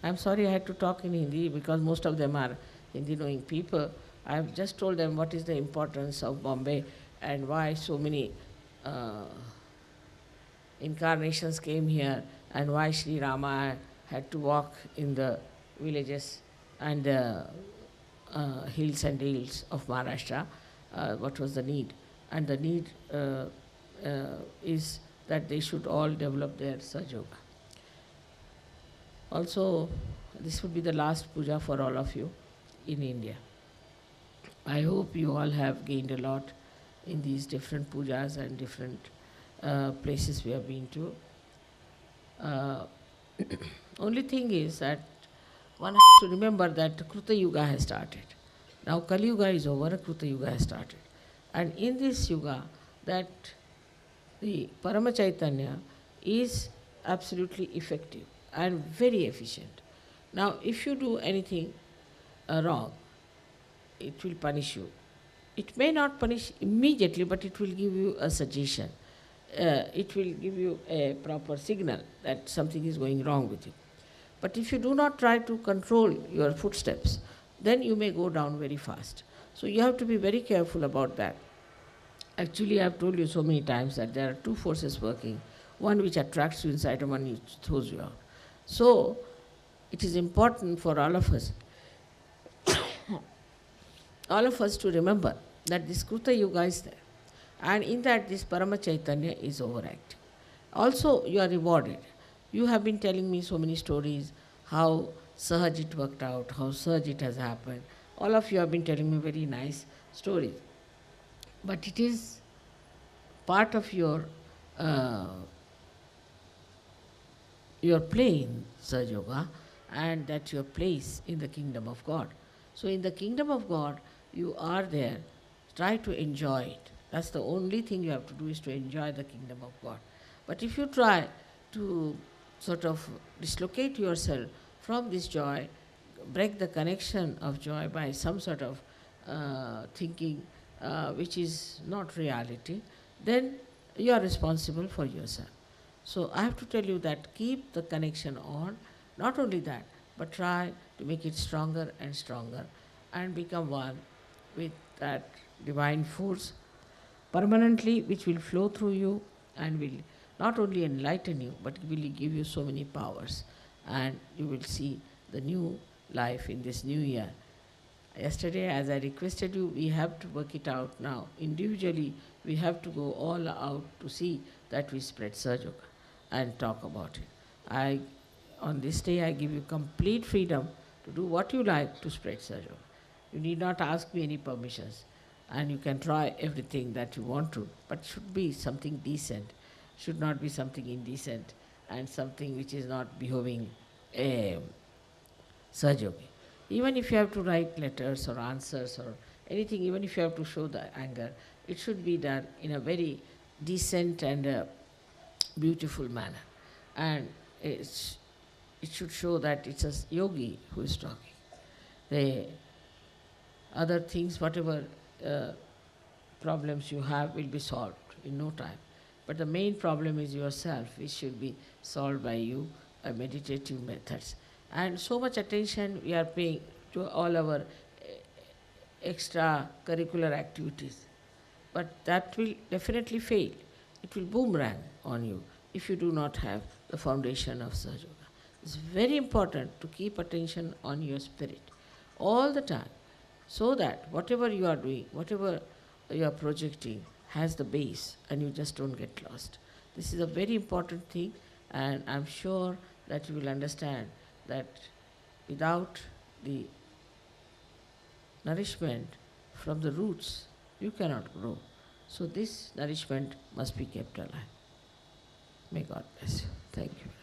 I'm sorry I had to talk in Hindi because most of them are Hindi knowing people. I've just told them what is the importance of Bombay and why so many uh, incarnations came here and why Sri Rama had to walk in the villages and the hills and dales of Maharashtra. What was the need? And the need is that they should all develop their Sahaja. Also, this would be the last puja for all of you in India. I hope you all have gained a lot in these different pujas and different places we have been to. Uh, only thing is that one has to remember that Kruta Yuga has started. Now Kali Yuga is over, Kruta Yuga has started. And in this Yuga, that the Parama Chaitanya is absolutely effective and very efficient. Now, if you do anything wrong, it will punish you. It may not punish immediately, but it will give you a suggestion. It will give you a proper signal that something is going wrong with you. But if you do not try to control your footsteps, then you may go down very fast. So you have to be very careful about that. Actually, I have told you so many times that there are two forces working, one which attracts you inside and one which throws you out. So it is important for all of us to remember that this Kruta Yuga is there. And in that, this Parama Chaitanya is overactive. Also, you are rewarded. You have been telling me so many stories, how Sahaj it worked out, how Sahaj it has happened. All of you have been telling me very nice stories. But it is part of uh, your play in Sahaja Yoga and that your place in the kingdom of God. So in the kingdom of God, you are there. Try to enjoy it. That's the only thing you have to do, is to enjoy the kingdom of God. But if you try to sort of dislocate yourself from this joy, break the connection of joy by some sort of thinking which is not reality, then you are responsible for yourself. So I have to tell you that keep the connection on. Not only that, but try to make it stronger and stronger and become one with that divine force permanently, which will flow through you and will not only enlighten you, but will give you so many powers. And you will see the new life in this new year. Yesterday, as I requested you, we have to work it out now. Individually, we have to go all out to see that we spread Sahaja Yoga and talk about it. On this day, I give you complete freedom to do what you like to spread Sahaja Yoga. You need not ask me any permissions, and you can try everything that you want to, but should be something decent, should not be something indecent and something which is not behaving Sahaja Yoga. Even if you have to write letters or answers or anything, even if you have to show the anger, it should be done in a very decent and beautiful manner. And it should show that it's a yogi who is talking. The other things, whatever problems you have, will be solved in no time. But the main problem is yourself, which should be solved by you, meditative methods. And so much attention we are paying to all our extra curricular activities. But that will definitely fail. It will boomerang on you if you do not have the foundation of Sahaja Yoga. It's very important to keep attention on your spirit all the time, so that whatever you are doing, whatever you are projecting, has the base and you just don't get lost. This is a very important thing, and I'm sure that you will understand that without the nourishment from the roots, you cannot grow. So this nourishment must be kept alive. May God bless you. Thank you.